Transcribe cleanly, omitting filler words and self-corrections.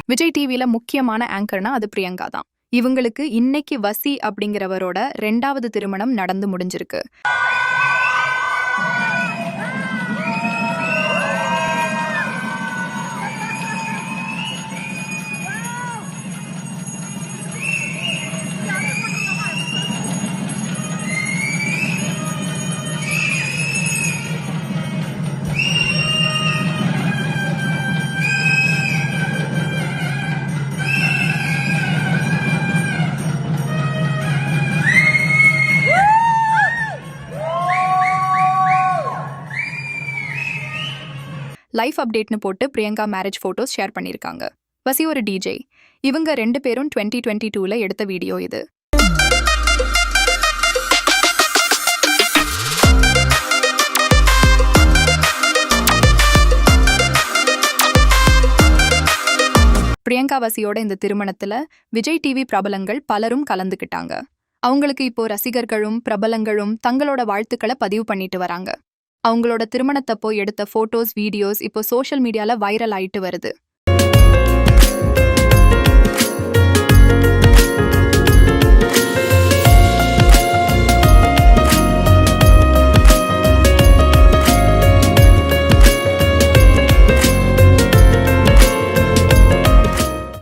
விஜய் டிவில முக்கியமான ஆங்கர்னா அது பிரியங்கா தான். இவங்களுக்கு இன்னைக்கு வசி அப்படிங்கிறவரோட 2வது திருமணம் நடந்து முடிஞ்சிருக்கு. லைஃப் அப்டேட்னு போட்டு பிரியங்கா மேரேஜ் ஃபோட்டோஸ் ஷேர் பண்ணியிருக்காங்க. வசி ஒரு டிஜே. இவங்க 2 பேரும் 2022ல எடுத்த வீடியோ இது. பிரியங்கா வசியோட இந்த திருமணத்துல விஜய் டிவி பிரபலங்கள் பலரும் கலந்துக்கிட்டாங்க. அவங்களுக்கு இப்போ ரசிகர்களும் பிரபலங்களும் தங்களோட வாழ்த்துக்களை பதிவு பண்ணிட்டு வராங்க. அவங்களோட திருமணத்தப்போ எடுத்த ஃபோட்டோஸ், வீடியோஸ் இப்போ சோஷியல் மீடியால வைரல் ஆயிட்டு வருது.